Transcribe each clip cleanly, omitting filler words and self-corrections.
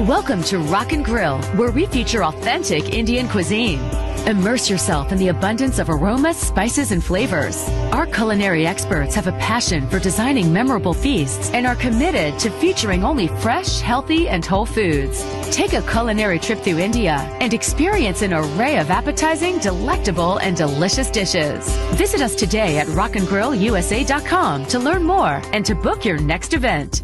Welcome to Rock and Grill, where we feature authentic Indian cuisine. Immerse yourself in the abundance of aromas, spices, and flavors. Our culinary experts have a passion for designing memorable feasts and are committed to featuring only fresh, healthy, and whole foods. Take a culinary trip through India and experience an array of appetizing, delectable, and delicious dishes. Visit us today at rockandgrillusa.com to learn more and to book your next event.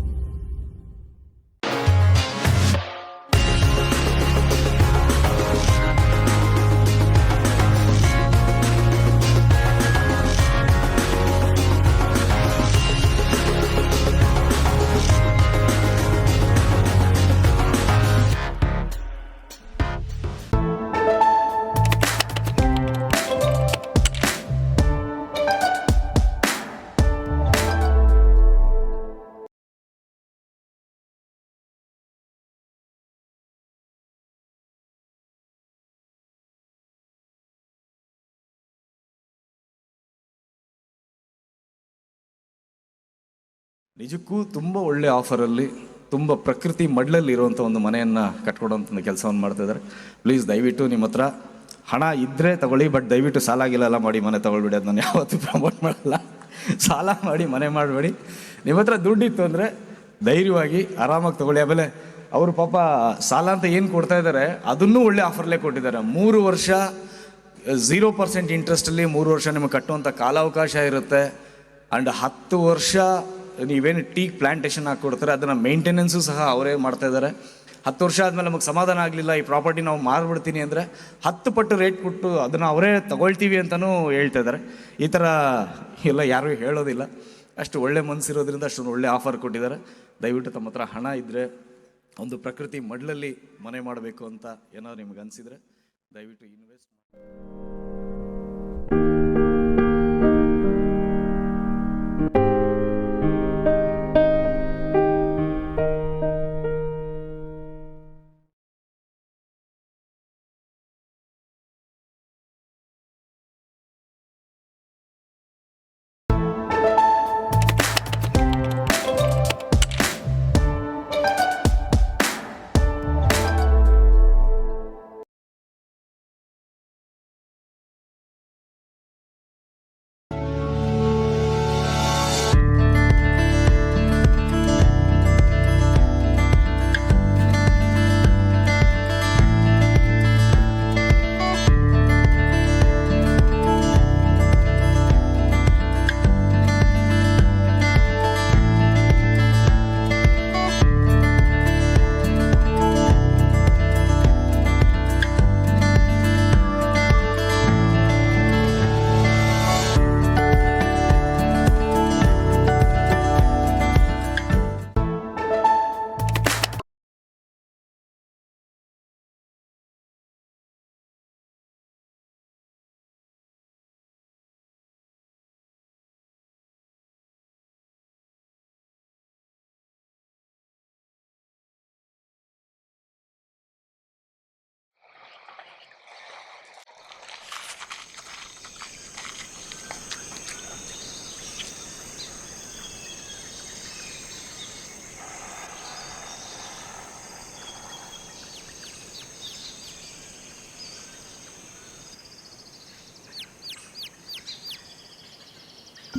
ನಿಜಕ್ಕೂ ತುಂಬ ಒಳ್ಳೆ ಆಫರಲ್ಲಿ ತುಂಬ ಪ್ರಕೃತಿ ಮಡ್ಲಲ್ಲಿ ಇರುವಂಥ ಒಂದು ಮನೆಯನ್ನು ಕಟ್ಕೊಡೋಂಥ ಒಂದು ಕೆಲಸವನ್ನು ಮಾಡ್ತಿದ್ದಾರೆ. ಪ್ಲೀಸ್ ದಯವಿಟ್ಟು ನಿಮ್ಮ ಹತ್ರ ಹಣ ಇದ್ದರೆ ತಗೊಳ್ಳಿ, ಬಟ್ ದಯವಿಟ್ಟು ಸಾಲ ಗಿಲೆಲ್ಲ ಮಾಡಿ ಮನೆ ತೊಗೊಳ್ಬಿಡಿ. ಅದು ನಾನು ಯಾವತ್ತೂ ಪ್ರಮೋಟ್ ಮಾಡಲ್ಲ. ಸಾಲ ಮಾಡಿ ಮನೆ ಮಾಡಬೇಡಿ. ನಿಮ್ಮ ಹತ್ರ ದುಡ್ಡಿತ್ತು ಅಂದರೆ ಧೈರ್ಯವಾಗಿ ಆರಾಮಾಗಿ ತೊಗೊಳ್ಳಿ. ಆಮೇಲೆ ಅವರು ಪಾಪ ಸಾಲ ಅಂತ ಏನು ಕೊಡ್ತಾ ಇದ್ದಾರೆ ಅದನ್ನೂ ಒಳ್ಳೆ ಆಫರ್ಲೇ ಕೊಟ್ಟಿದ್ದಾರೆ. 3 ವರ್ಷ 0% ಇಂಟ್ರೆಸ್ಟಲ್ಲಿ 3 ವರ್ಷ ನಿಮಗೆ ಕಟ್ಟುವಂಥ ಕಾಲಾವಕಾಶ ಇರುತ್ತೆ. ಆ್ಯಂಡ್ 10 ವರ್ಷ ನೀವೇನು ಟೀಕ್ ಪ್ಲ್ಯಾಂಟೇಷನ್ ಹಾಕ್ಕೊಡ್ತಾರೆ ಅದನ್ನು ಮೇಂಟೆನೆನ್ಸು ಸಹ ಅವರೇ ಮಾಡ್ತಾಯಿದ್ದಾರೆ. 10 ವರ್ಷ ಆದಮೇಲೆ ನಮಗೆ ಸಮಾಧಾನ ಆಗಲಿಲ್ಲ, ಈ ಪ್ರಾಪರ್ಟಿ ನಾವು ಮಾರ್ಬಿಡ್ತೀನಿ ಅಂದರೆ 10 ಪಟ್ಟು ರೇಟ್ ಕೊಟ್ಟು ಅದನ್ನು ಅವರೇ ತಗೊಳ್ತೀವಿ ಅಂತಲೂ ಹೇಳ್ತಾ ಇದ್ದಾರೆ. ಈ ಥರ ಎಲ್ಲ ಯಾರೂ ಹೇಳೋದಿಲ್ಲ. ಅಷ್ಟು ಒಳ್ಳೆ ಮನಸ್ಸಿರೋದ್ರಿಂದ ಅಷ್ಟೊಂದು ಒಳ್ಳೆ ಆಫರ್ ಕೊಟ್ಟಿದ್ದಾರೆ. ದಯವಿಟ್ಟು ತಮ್ಮ ಹತ್ರ ಹಣ ಇದ್ದರೆ ಒಂದು ಪ್ರಕೃತಿ ಮಡ್ಲಲ್ಲಿ ಮನೆ ಮಾಡಬೇಕು ಅಂತ ಏನಾದ್ರು ನಿಮ್ಗೆ ಅನಿಸಿದರೆ ದಯವಿಟ್ಟು ಇನ್ವೆಸ್ಟ್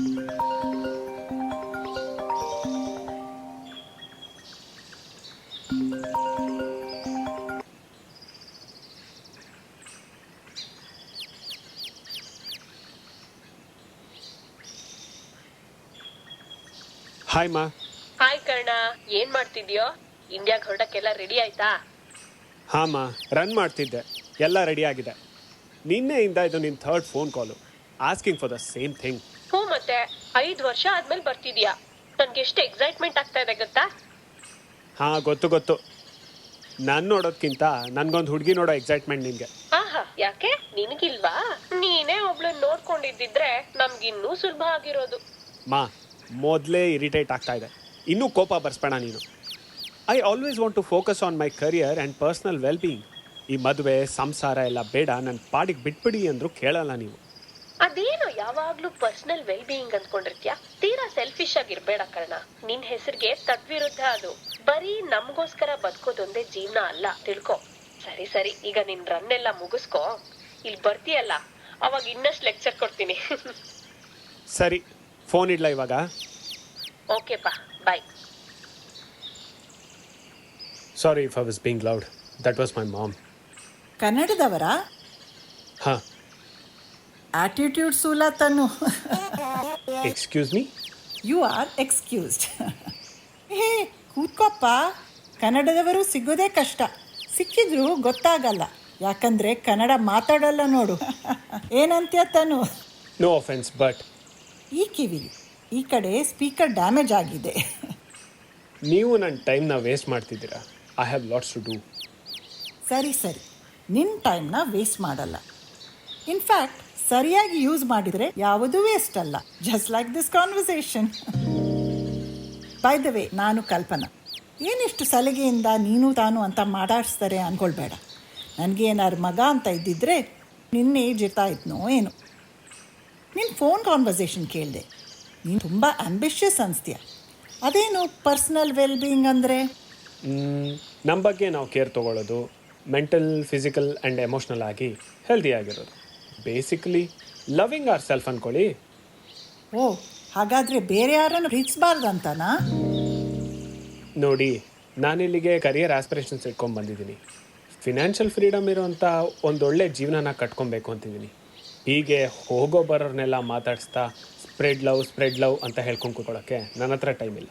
ಹಾಯ್ ಮಾ. ಹಾಯ್ ಕರ್ಣ, ಏನ್ ಮಾಡ್ತಿದ್ಯೋ? ಇಂಡಿಯಾಗ್ ಹೊರಡಕ್ಕೆಲ್ಲ ರೆಡಿ ಆಯ್ತಾ? ಹಾಂ ಮಾ, ರನ್ ಮಾಡ್ತಿದ್ದೆ, ಎಲ್ಲ ರೆಡಿ ಆಗಿದೆ. ನಿನ್ನೆಯಿಂದ ಇದು ನಿನ್ನ third phone call asking for the same thing. ಹ್ಞೂ, ಮತ್ತೆ 5 ವರ್ಷ ಆದ್ಮೇಲೆ ಬರ್ತಿದ್ಯಾ. ನನ್ಗೆ ಎಷ್ಟು ಎಕ್ಸೈಟ್ಮೆಂಟ್ ಆಗ್ತಾ ಇದೆ ಗೊತ್ತಾ? ಹಾಂ, ಗೊತ್ತು. ನಾನು ನೋಡೋದ್ಕಿಂತ ನನ್ಗೊಂದು ಹುಡುಗಿ ನೋಡೋ ಎಕ್ಸೈಟ್ಮೆಂಟ್ ನಿನ್ಗೆ. ಆಹಾ, ಯಾಕೆ ನಿನಗಿಲ್ವಾ? ನೀನೇ ಒಬ್ಳನ್ನ ನೋಡ್ಕೊಂಡಿದ್ದಿದ್ರೆ ನಮ್ಗಿನ್ನೂ ಸುಲಭ ಆಗಿರೋದು. ಮಾ, ಮೊದಲೇ ಇರಿಟೇಟ್ ಆಗ್ತಾ ಇದೆ, ಇನ್ನೂ ಕೋಪ ಬರ್ಸ್ಬೇಡ ನೀನು. I always want to focus on my career and personal well being. ಈ ಮದುವೆ ಸಂಸಾರ ಎಲ್ಲ ಬೇಡ, ನನ್ನ ಪಾಡಿಗೆ ಬಿಟ್ಬಿಡಿ ಅಂದರೂ ಕೇಳಲ್ಲ ನೀವು. ಅದೇನೋ ಯಾವಾಗ್ಲೂ ಪರ್ಸನಲ್ ವೆಲ್ ಬೀಯಿಂಗ್ ಅಂದ್ಕೊಂಡಿರ್ತೀಯ. ತೀರಾ ಸೆಲ್ಫಿಶ್ ಆಗಿರ್ಬೇಡ ಕರ್ಣ. ನಿನ್ ಹೆಸರಿಗೆ ತದ್ವಿರುದ್ಧ ಅದು. ಬರೀ ನಮ್ಗೋಸ್ಕರ ಬದುಕೋದೊಂದೇ ಜೀವನ ಅಲ್ಲ, ತಿಳ್ಕೊ. ಸರಿ, ಈಗ ನಿನ್ ರನ್ ಎಲ್ಲ ಮುಗಿಸ್ಕೊ. ಇಲ್ಲಿ ಬರ್ತೀಯಲ್ಲ, ಅವಾಗ ಇನ್ನಷ್ಟು ಲೆಕ್ಚರ್ ಕೊಡ್ತೀನಿ. ಸರಿ, ಫೋನ್ ಇಡ್ಲಾ ಇವಾಗ? ಓಕೆಪಾ, bye. Sorry if I was being loud. That was my mom. ಕನ್ನಡದವರಾ? ಹಾಂ. ಆಟಿಟ್ಯೂಡ್ ಸೂಲ Tanu. Excuse me? You are excused. Hey ಕೂತ್ಕೊಪ್ಪ. ಕನ್ನಡದವರು ಸಿಗೋದೇ ಕಷ್ಟ, ಸಿಕ್ಕಿದ್ರು ಗೊತ್ತಾಗಲ್ಲ, ಯಾಕಂದ್ರೆ ಕನ್ನಡ ಮಾತಾಡಲ್ಲ ನೋಡು. ಏನಂತ್ಯ ತನು? ನೋ ಅಫೆನ್ಸ್, ಬಟ್ ಈ ಕಿವಿ ಈ ಕಡೆ ಸ್ಪೀಕರ್ ಡ್ಯಾಮೇಜ್ ಆಗಿದೆ. ನೀವು ನನ್ನ ಟೈಮ್ನ ವೇಸ್ಟ್ ಮಾಡ್ತಿದ್ದೀರಾ. I have lots to do. ಸರಿ, ನಿನ್ನ ಟೈಮ್ನ ವೇಸ್ಟ್ ಮಾಡಲ್ಲ. ಇನ್ಫ್ಯಾಕ್ಟ್ ಸರಿಯಾಗಿ ಯೂಸ್ ಮಾಡಿದರೆ ಯಾವುದೂ ವೇಸ್ಟ್ ಅಲ್ಲ. Just like this conversation. By the way, ನಾನು ಕಲ್ಪನಾ. ಏನಿಷ್ಟು ಸಲಿಗೆಯಿಂದ ನೀನು ತಾನು ಅಂತ ಮಾತಾಡಿಸ್ತಾರೆ ಅಂದ್ಕೊಳ್ಬೇಡ. ನನಗೆ ಏನಾದ್ರು ಮಗ ಅಂತ ಇದ್ದಿದ್ರೆ ನಿನ್ನ ಏಜ್ ಇರ್ತಾ ಇದ್ನೋ ಏನು. ನಿನ್ನ ಫೋನ್ ಕಾನ್ವರ್ಸೇಷನ್ ಕೇಳಿದೆ. ನೀನು ತುಂಬ ಆಂಬಿಷಿಯಸ್ ಅನಿಸ್ತೀಯ. ಅದೇನು ಪರ್ಸ್ನಲ್ ವೆಲ್ ಬೀಯಿಂಗ್ ಅಂದರೆ? ನಮ್ಮ ಬಗ್ಗೆ ನಾವು ಕೇರ್ ತೊಗೊಳ್ಳೋದು, ಮೆಂಟಲ್, ಫಿಸಿಕಲ್ ಆ್ಯಂಡ್ ಎಮೋಷ್ನಲ್ ಆಗಿ ಹೆಲ್ದಿ ಆಗಿರೋದು. ಬೇಸಿಕಲಿ ಲವಿಂಗ್ ಅವರ್ ಸೆಲ್ಫ್ ಅಂದ್ಕೊಳ್ಳಿ. ಓ, ಹಾಗಾದರೆ ಬೇರೆ ಯಾರನ್ನು ಪ್ರೀತಿಸಬಾರ್ದಂತನಾ? ನೋಡಿ, ನಾನಿಲ್ಲಿಗೆ ಕರಿಯರ್ ಆಸ್ಪಿರೇಷನ್ಸ್ ಇಟ್ಕೊಂಡು ಬಂದಿದ್ದೀನಿ. ಫಿನಾನ್ಷಿಯಲ್ ಫ್ರೀಡಮ್ ಇರೋಂಥ ಒಂದೊಳ್ಳೆ ಜೀವನನ ಕಟ್ಕೊಬೇಕು ಅಂತಿದ್ದೀನಿ. ಹೀಗೆ ಹೋಗೋ ಬರೋರ್ನೆಲ್ಲ ಮಾತಾಡಿಸ್ತಾ ಸ್ಪ್ರೆಡ್ ಲವ್ ಅಂತ ಹೇಳ್ಕೊಂಡು ಕೂತ್ಕೊಳ್ಳೋಕ್ಕೆ ನನ್ನ ಹತ್ರ ಟೈಮ್ ಇಲ್ಲ.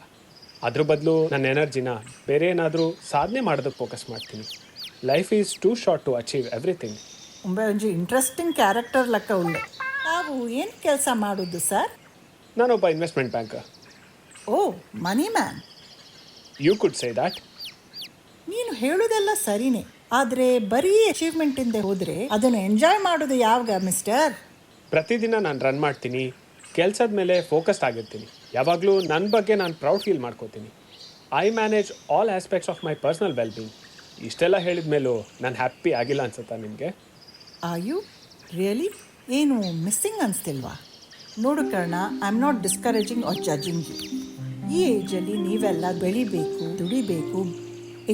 ಅದ್ರ ಬದಲು ನನ್ನ ಎನರ್ಜಿನ ಬೇರೆ ಏನಾದರೂ ಸಾಧನೆ ಮಾಡೋದಕ್ಕೆ ಫೋಕಸ್ ಮಾಡ್ತೀನಿ. Life is too short to achieve everything. ಒಂಜಿ ಇಂಟ್ರೆಸ್ಟಿಂಗ್ ಕ್ಯಾರೆಕ್ಟರ್ ಲೆಕ್ಕ ಉಳ್ಳೆ. ನಾವು ಏನು ಕೆಲಸ ಮಾಡೋದು ಸರ್? ನಾನೊಬ್ಬ investment banker. Oh, money man. You could say that. ನೀನು ಹೇಳೋದೆಲ್ಲ ಸರಿನೇ, ಆದರೆ ಬರೀ ಅಚೀವ್ಮೆಂಟಿಂದ ಹೋದರೆ ಅದನ್ನು ಎಂಜಾಯ್ ಮಾಡೋದು ಯಾವಾಗ ಮಿಸ್ಟರ್? ಪ್ರತಿದಿನ ನಾನು ರನ್ ಮಾಡ್ತೀನಿ, ಕೆಲಸದ ಮೇಲೆ ಫೋಕಸ್ಡ್ ಆಗಿರ್ತೀನಿ. ಯಾವಾಗಲೂ ನನ್ನ ಬಗ್ಗೆ ನಾನು ಪ್ರೌಡ್ ಫೀಲ್ ಮಾಡ್ಕೋತೀನಿ. I manage all aspects of my personal well being. ಇಷ್ಟೆಲ್ಲ ಹೇಳಿದ ಮೇಲೂ ನಾನು ಹ್ಯಾಪಿ ಆಗಿಲ್ಲ ಅನ್ಸುತ್ತಾ ನಿಮಗೆ? Are you really? ಏನು ಮಿಸ್ಸಿಂಗ್ ಅನಿಸ್ತಿಲ್ವಾ? ನೋಡು Karna, I am not discouraging or judging you. ಈ ಏಜಲ್ಲಿ ನೀವೆಲ್ಲ ಬೆಳಿಬೇಕು, ದುಡಿಬೇಕು,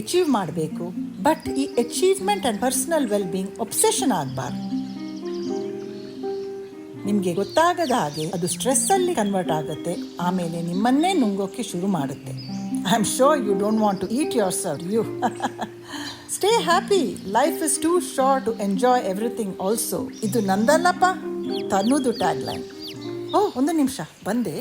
ಅಚೀವ್ ಮಾಡಬೇಕು. ಬಟ್ ಈ achievement and personal well being obsession ಆಗಬಾರ್ದು. ನಿಮಗೆ ಗೊತ್ತಾಗದ ಹಾಗೆ ಅದು ಸ್ಟ್ರೆಸ್ಸಲ್ಲಿ ಕನ್ವರ್ಟ್ ಆಗುತ್ತೆ, ಆಮೇಲೆ ನಿಮ್ಮನ್ನೇ ನುಂಗೋಕ್ಕೆ ಶುರು ಮಾಡುತ್ತೆ. I am sure you don't want to eat yourself. You stay happy. Life is too short to enjoy everything also. ಇದು ನಂದಲ್ಲಪ್ಪ, ತನ್ನದು ಟ್ಯಾಗ್ ಲೈನ್. ಓ, ಒಂದು ನಿಮಿಷ, ಬಂದೆ.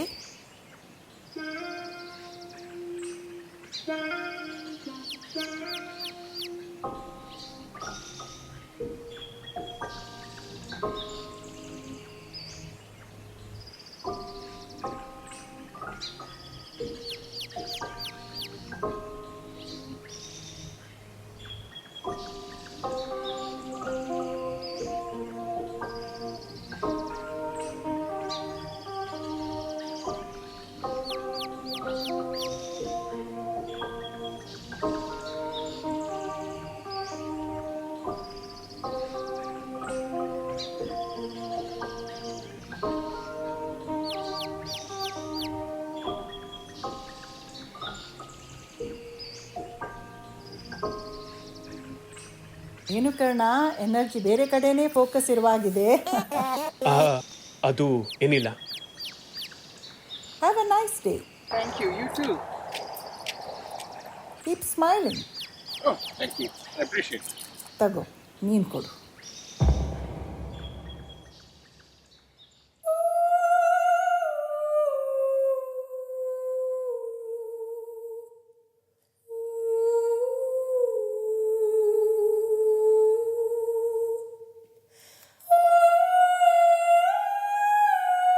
ಏನು ಕರ್ಣ, ಎನರ್ಜಿ ಬೇರೆ ಕಡೆನೇ ಫೋಕಸ್ ಇರುವಾಗಿದೆ. ಅದು ಏನಿಲ್ಲ. nice day. Thank you. You too. Keep smiling. Oh, thank you. I appreciate it. ತಗೋ ನೀನು ಕೊಡು.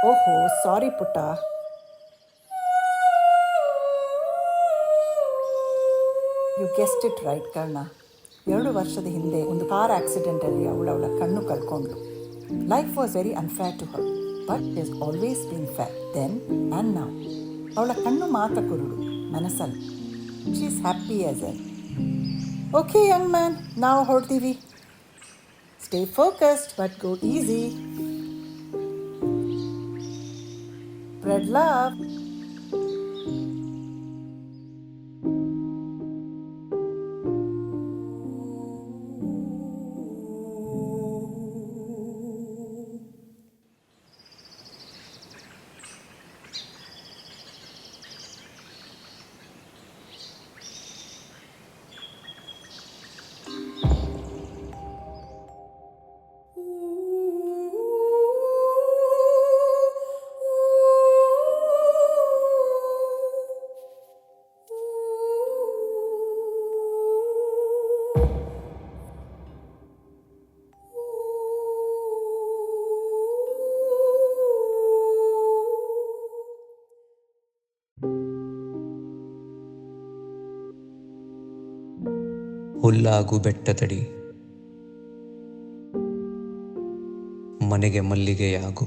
ಓಹೋ ಸಾರಿ ಪುಟ್ಟ. You guessed it right Karna. 2 ವರ್ಷದ ಹಿಂದೆ ಒಂದು ಕಾರ್ ಆಕ್ಸಿಡೆಂಟಲ್ಲಿ ಅವಳ ಕಣ್ಣು ಕಳ್ಕೊಂಡ್ಳು. Life was very unfair to her, but is always been fair then and now. ಅವಳ ಕಣ್ಣು ಮಾತ್ರ ಕುರುಡು, ಮನಸ್ಸಲ್ಲಿ she is happy as hell. Okay young man, ನಾವು ಹೊರಡ್ತೀವಿ. Stay focused but go easy. Spread love. ಹುಲ್ಲಾಗು ಬೆಟ್ಟದಡಿ, ಮನೆಗೆ ಮಲ್ಲಿಗೆಯಾಗು.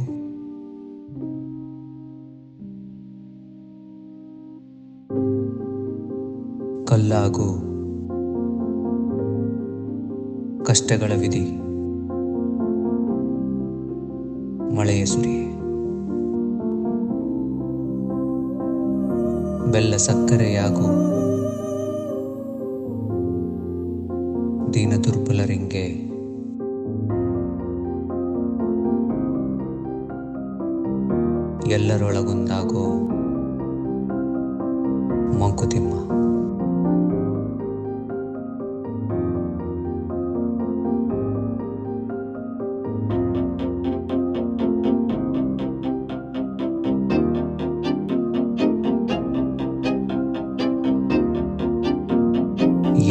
ಕಲ್ಲಾಗು ಕಷ್ಟಗಳ ವಿಧಿ, ಮಳೆಯ ಸುರಿ. ಬೆಲ್ಲ ಸಕ್ಕರೆಯಾಗು ದೀನ ದುರ್ಬಲರಿಂಗೆ. ಎಲ್ಲರೊಳಗೊಂದಾಗೋ ಮಂಕುತಿಮ್ಮ.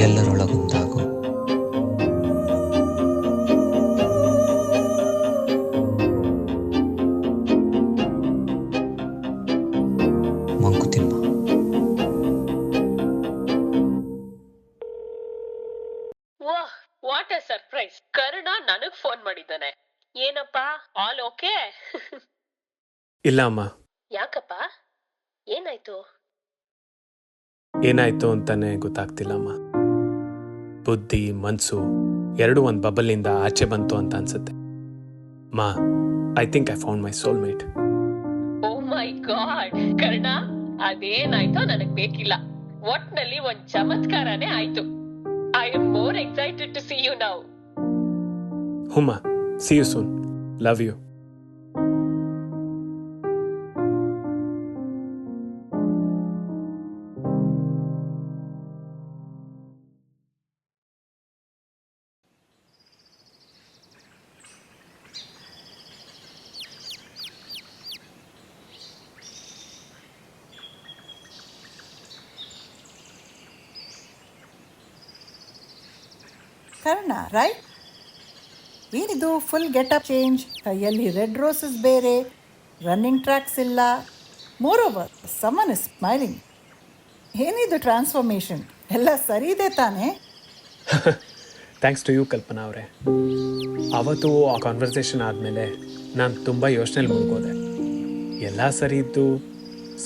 ಎಲ್ಲರೊಳಗೊಂದಾಗೋ ಮಂಕುತಿಮ್ಮ. ವಾಹ್, ವಾಟ್ ಅ ಸರ್ಪ್ರೈಸ್. ಕರ್ಣ ನನಗ್ ಫೋನ್ ಮಾಡಿದ್ದಾನೆ. ಏನಪ್ಪ, ಆಲ್ ಓಕೆ? ಇಲ್ಲ ಅಮ್ಮ. ಯಾಕಪ್ಪ, ಏನಾಯ್ತು? ಏನಾಯ್ತು ಅಂತಾನೆ ಗೊತ್ತಾಗ್ತಿಲ್ಲಮ್ಮ. ಬುದ್ಧಿ ಮನ್ಸು ಎರಡು ಒಂದು ಬಬಲ್ನಿಂದ ಆಚೆ ಬಂತು ಅಂತ ಅನ್ಸುತ್ತೆ. ಮಾ, I think I found my soulmate. Oh my god Karna, ಅದೇನಾಯ್ತೋ ನನಗ್ ಬೇಕಿಲ್ಲ. ಒಟ್ನಲ್ಲಿ ಒಂದ್ ಚಮತ್ಕಾರನೇ ಆಯ್ತು. I am more excited to see you now. ಹುಮ್ಮ, see you soon. Love you. Karna right? ಏನಿದು ಫುಲ್ ಗೆಟಪ್ ಚೇಂಜ್, ಕೈಯಲ್ಲಿ ರೆಡ್ ರೋಸಸ್ ಬೇರೆ, ರನ್ನಿಂಗ್ ಟ್ರ್ಯಾಕ್ಸ್ ಇಲ್ಲ, moreover someone is smiling. ಏನಿದು ಟ್ರಾನ್ಸ್ಫಾರ್ಮೇಷನ್? ಎಲ್ಲ ಸರಿ ಇದೆ ತಾನೇ? ಥ್ಯಾಂಕ್ಸ್ ಟು ಯು ಕಲ್ಪನಾ ಅವರೇ. ಅವತ್ತು ಆ ಕಾನ್ವರ್ಸೇಷನ್ ಆದಮೇಲೆ ನಾನು ತುಂಬ ಯೋಚನೆಯಲ್ಲಿ ಮುಳುಗೋದೆ. ಎಲ್ಲ ಸರಿ ಇದ್ದು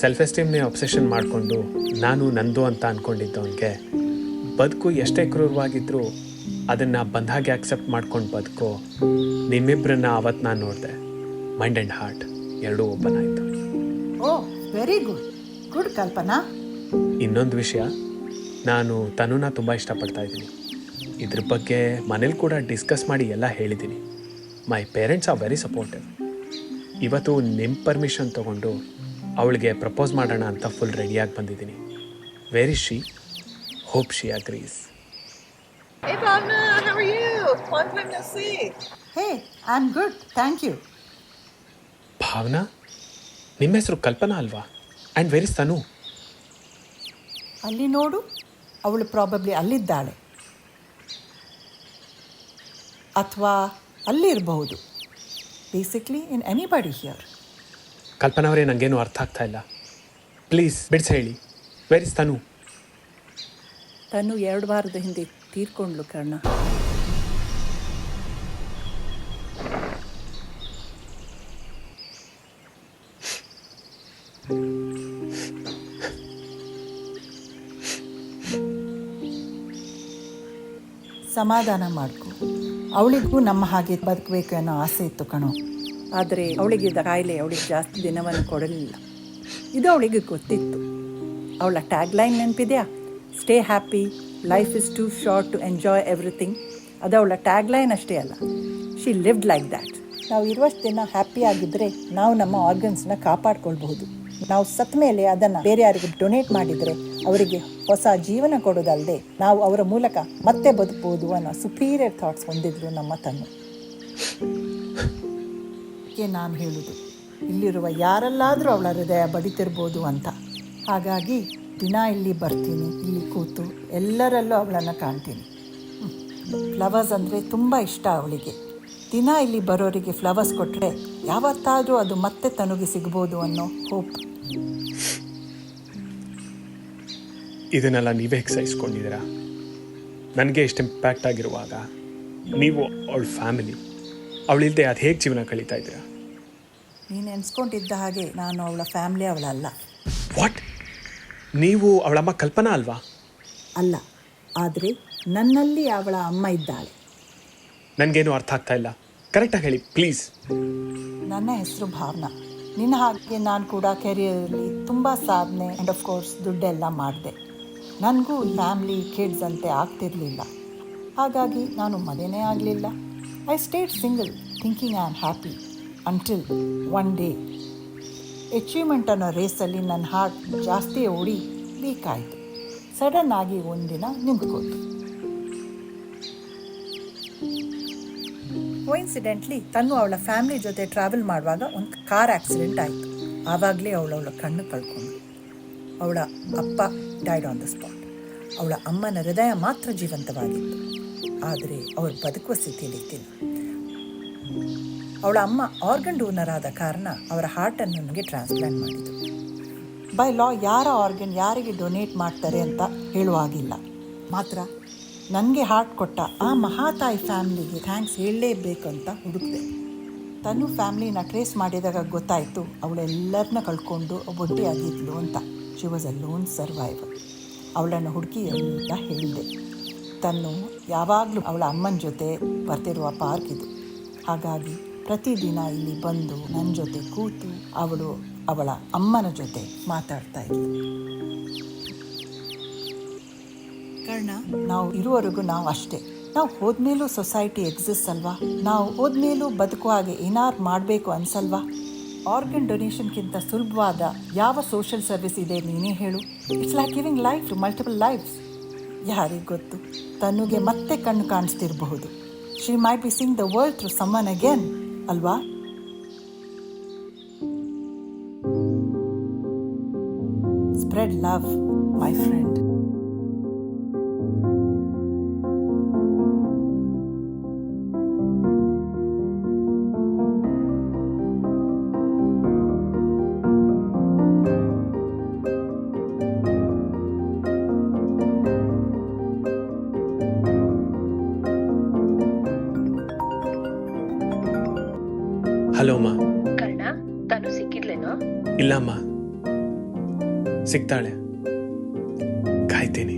ಸೆಲ್ಫ್ ಎಸ್ಟೀಮ್ನೇ ಅಬ್ಸೆಷನ್ ಮಾಡಿಕೊಂಡು ನಾನು ನಂದು ಅಂತ ಅಂದ್ಕೊಂಡಿದ್ದವನಿಗೆ ಬದುಕು ಎಷ್ಟೇ ಕ್ರೂರವಾಗಿದ್ದರೂ ಅದನ್ನು ಬಂದಾಗೆ ಆಕ್ಸೆಪ್ಟ್ ಮಾಡ್ಕೊಂಡು ಬದುಕೋ ನಿಮ್ಮಿಬ್ಬರನ್ನ ಅವತ್ತು ನಾನು ನೋಡಿದೆ. ಮೈಂಡ್ ಆ್ಯಂಡ್ ಹಾರ್ಟ್ ಎರಡೂ ಓಪನ್ ಆಯಿತು. ಓ ವೆರಿ ಗುಡ್, ಗುಡ್ ಕಲ್ಪನಾ. ಇನ್ನೊಂದು ವಿಷಯ, ನಾನು ತನುನ ತುಂಬ ಇಷ್ಟಪಡ್ತಾ ಇದ್ದೀನಿ. ಇದ್ರ ಬಗ್ಗೆ ಮನೇಲಿ ಕೂಡ ಡಿಸ್ಕಸ್ ಮಾಡಿ ಎಲ್ಲ ಹೇಳಿದ್ದೀನಿ. My parents are very supportive. ಇವತ್ತು ನಿಮ್ಮ ಪರ್ಮಿಷನ್ ತೊಗೊಂಡು ಅವಳಿಗೆ ಪ್ರಪೋಸ್ ಮಾಡೋಣ ಅಂತ ಫುಲ್ ರೆಡಿಯಾಗಿ ಬಂದಿದ್ದೀನಿ. Very she hope she agrees. Hey Bhavna, how are you? Long time no see. Hey I am good, thank you. Bhavna, ನಿಮ್ಮ ಹೆಸರು ಕಲ್ಪನಾ ಅಲ್ವಾ? And very Tanu. ಅಲ್ಲಿ ನೋಡು, ಅವಳು ಪ್ರಾಬಬ್ಲಿ ಅಲ್ಲಿದ್ದಾಳೆ ಅಥವಾ ಅಲ್ಲಿರಬಹುದು. Basically in anybody here. Kalpana ಅವರೇ, ನನಗೇನು ಅರ್ಥ ಆಗ್ತಾ ಇಲ್ಲ. ಪ್ಲೀಸ್ ಬಿಡ್ಸಿ ಹೇಳಿ, ವೆರಿ ತನು. ತನು 2 ವಾರದ ಹಿಂದೆ ತೀರ್ಕೊಂಡ್ಲು ಕರ್ಣ. ಸಮಾಧಾನ ಮಾಡ್ಕೊ. ಅವಳಿಗೂ ನಮ್ಮ ಹಾಗೆ ಬದುಕಬೇಕು ಅನ್ನೋ ಆಸೆ ಇತ್ತು ಕಣೋ. ಆದರೆ ಅವಳಿಗಿದ್ದ ಕಾಯಿಲೆ ಅವಳಿಗೆ ಜಾಸ್ತಿ ದಿನವನ್ನು ಕೊಡಲಿಲ್ಲ. ಇದು ಅವಳಿಗೆ ಗೊತ್ತಿತ್ತು. ಅವಳ ಟ್ಯಾಗ್ಲೈನ್ ನೆನಪಿದೆಯಾ? Stay happy, life is too short to enjoy everything. ಅದು ಅವಳ ಟ್ಯಾಗ್ಲೈನ್ ಅಷ್ಟೇ ಅಲ್ಲ, ಶಿ ಲಿವ್ಡ್ ಲೈಕ್ ದ್ಯಾಟ್. ನಾವು ಇರುವಷ್ಟು ದಿನ ಹ್ಯಾಪಿ ಆಗಿದ್ದರೆ ನಾವು ನಮ್ಮ ಆರ್ಗನ್ಸ್ನ ಕಾಪಾಡ್ಕೊಳ್ಬಹುದು. ನಾವು ಸತ್ತ ಮೇಲೆ ಅದನ್ನು ಬೇರೆ ಯಾರಿಗೆ ಡೊನೇಟ್ ಮಾಡಿದರೆ ಅವರಿಗೆ ಹೊಸ ಜೀವನ ಕೊಡೋದಲ್ಲದೆ ನಾವು ಅವರ ಮೂಲಕ ಮತ್ತೆ ಬದುಕಬಹುದು ಅನ್ನೋ ಸುಪೀರಿಯರ್ ಥಾಟ್ಸ್ ಹೊಂದಿದ್ರು ನಮ್ಮ ತನ್ನು. ನಾನು ಹೇಳುದು, ಇಲ್ಲಿರುವ ಯಾರಲ್ಲಾದರೂ ಅವಳ ಹೃದಯ ಬಡಿತಿರ್ಬೋದು ಅಂತ. ಹಾಗಾಗಿ ದಿನ ಇಲ್ಲಿ ಬರ್ತೀನಿ, ಇಲ್ಲಿ ಕೂತು ಎಲ್ಲರಲ್ಲೂ ಅವಳನ್ನು ಕಾಣ್ತೀನಿ. ಫ್ಲವರ್ಸ್ ಅಂದರೆ ತುಂಬ ಇಷ್ಟ ಅವಳಿಗೆ. ದಿನ ಇಲ್ಲಿ ಬರೋರಿಗೆ ಫ್ಲವರ್ಸ್ ಕೊಟ್ಟರೆ ಯಾವತ್ತಾದರೂ ಅದು ಮತ್ತೆ ತನಗೆ ಸಿಗ್ಬೋದು ಅನ್ನೋ ಹೋಪ್. ಇದನ್ನೆಲ್ಲ ನೀವೇ ಸಹಿಸ್ಕೊಂಡಿದ್ದೀರಾ? ನನಗೆ ಇಷ್ಟು ಇಂಪ್ಯಾಕ್ಟ್ ಆಗಿರುವಾಗ ನೀವು ಅವಳ ಫ್ಯಾಮಿಲಿ, ಅವಳಿಲ್ಲದೆ ಅದು ಹೇಗೆ ಜೀವನ ಕಳೀತಾ ಇದ್ದೀರಾ? ನೀನು ಎನ್ಸ್ಕೊಂಡಿದ್ದ ಹಾಗೆ ನಾನು ಅವಳ ಫ್ಯಾಮಿಲಿ ಅವಳಲ್ಲ. ವಾಟ್? ನೀವು ಅವಳಮ್ಮ ಕಲ್ಪನಾ ಅಲ್ವಾ? ಅಲ್ಲ, ಆದರೆ ನನ್ನಲ್ಲಿ ಅವಳ ಅಮ್ಮ ಇದ್ದಾಳೆ. ನನಗೇನು ಅರ್ಥ ಆಗ್ತಾ ಇಲ್ಲ, ಕರೆಕ್ಟಾಗಿ ಹೇಳಿ ಪ್ಲೀಸ್. ನನ್ನ ಹೆಸರು ಭಾವನಾ. ನಿನ್ನ ಹಾಗೆ ನಾನು ಕೂಡ ಕೆರಿಯರಲ್ಲಿ ತುಂಬ ಸಾಧನೆ ಆ್ಯಂಡ್ ಆಫ್ ಕೋರ್ಸ್ ದುಡ್ಡೆಲ್ಲ ಮಾಡಿದೆ. ನನಗೂ ಫ್ಯಾಮ್ಲಿ ಕಿಡ್ಸ್ ಅಂತೆ ಆಗ್ತಿರಲಿಲ್ಲ. ಹಾಗಾಗಿ ನಾನು ಮದುವೆನೇ ಆಗಲಿಲ್ಲ. I stayed single thinking I am happy until one day achievement ಅನ್ನೋ ರೇಸಲ್ಲಿ ನನ್ನ ಹಾರ್ಟ್ ಜಾಸ್ತಿ ಓಡಿ ವೀಕ್ ಆಯಿತು. ಸಡನ್ ಆಗಿ ಒಂದಿನ ನಿಂತ್ಕೋತು. ಕೋಇನ್ಸಿಡೆಂಟ್ಲಿ ತನ್ನು ಅವಳ ಫ್ಯಾಮಿಲಿ ಜೊತೆ ಟ್ರಾವೆಲ್ ಮಾಡುವಾಗ ಒಂದು ಕಾರ್ ಆಕ್ಸಿಡೆಂಟ್ ಆಯಿತು. ಆವಾಗಲೇ ಅವಳ ಕಣ್ಣು ಕಳ್ಕೊಂಡ್ಳು. ಅವಳ ಅಪ್ಪ ಡೈಡ್ ಆನ್ ದ ಸ್ಪಾಟ್. ಅವಳ ಅಮ್ಮನ ಹೃದಯ ಮಾತ್ರ ಜೀವಂತವಾಗಿತ್ತು, ಆದರೆ ಅವಳು ಬದುಕುವ ಸ್ಥಿತಿಯಲ್ಲಿದ್ದಿಲ್ಲ. ಅವಳ ಅಮ್ಮ ಆರ್ಗನ್ ಡೋನರ್ ಆದ ಕಾರಣ ಅವರ ಹಾರ್ಟನ್ನು ನನಗೆ ಟ್ರಾನ್ಸ್ಪ್ಲಾಂಟ್ ಮಾಡಿದರು. ಬೈ ಲಾ ಯಾರ ಆರ್ಗನ್ ಯಾರಿಗೆ ಡೊನೇಟ್ ಮಾಡ್ತಾರೆ ಅಂತ ಹೇಳುವಾಗಿಲ್ಲ. ಮಾತ್ರ ನನಗೆ ಹಾರ್ಟ್ ಕೊಟ್ಟ ಆ ಮಹಾತಾಯಿ ಫ್ಯಾಮ್ಲಿಗೆ ಥ್ಯಾಂಕ್ಸ್ ಹೇಳಲೇಬೇಕು ಅಂತ ಹುಡುಕಿದೆ. ತನ್ನ ಫ್ಯಾಮ್ಲಿನ ಟ್ರೇಸ್ ಮಾಡಿದಾಗ ಗೊತ್ತಾಯಿತು ಅವಳೆಲ್ಲರನ್ನ ಕಳ್ಕೊಂಡು ಒಬ್ಬೊಟ್ಟಿಯಾಗಿದ್ಲು ಅಂತ. She was a loan survivor. ಅವಳನ್ನು ಹುಡುಕಿ ಎಲ್ಲ ಹೇಳಿದೆ. ತನ್ನು ಯಾವಾಗಲೂ ಅವಳ ಅಮ್ಮನ ಜೊತೆ ಬರ್ತಿರುವ ಪಾರ್ಕ್ ಇದು. ಹಾಗಾಗಿ ಪ್ರತಿದಿನ ಇಲ್ಲಿ ಬಂದು ನನ್ನ ಜೊತೆ ಕೂತು ಅವಳು ಅವಳ ಅಮ್ಮನ ಜೊತೆ ಮಾತಾಡ್ತಾ ಇದ್ಲು. ಕಾರಣ ನಾವು ಇರುವವರೆಗೂ ನಾವು ಅಷ್ಟೇ. ನಾವು ಹೋದ್ಮೇಲೂ ಸೊಸೈಟಿ ಎಕ್ಸಿಸ್ಟ್ ಅಲ್ವಾ? ನಾವು ಹೋದ್ಮೇಲೂ ಬದುಕುವ ಹಾಗೆ ಏನಾರು ಮಾಡಬೇಕು ಅನ್ಸಲ್ವಾ? ಆರ್ಗನ್ ಡೊನೇಷನ್ಗಿಂತ ಸುಲಭವಾದ ಯಾವ ಸೋಷಿಯಲ್ ಸರ್ವಿಸ್ ಇದೆ ನೀನೇ ಹೇಳು? It's like giving life to multiple lives. ಯಾರಿಗೆ ಗೊತ್ತು, ತನ್ನುಗೆ ಮತ್ತೆ ಕಣ್ಣು ಕಾಣಿಸ್ತಿರಬಹುದು. She might be seeing the world through someone again, ಅಲ್ವಾ? Spread love, my friend. Hello ಅಮ್ಮ. ಕರ್ಣ, ತಾನು ಸಿಕ್ಕಿದ್ಲೇನೋ? ಇಲ್ಲಮ್ಮ, ಸಿಗ್ತಾಳೆ, ಕಾಯ್ತೀನಿ.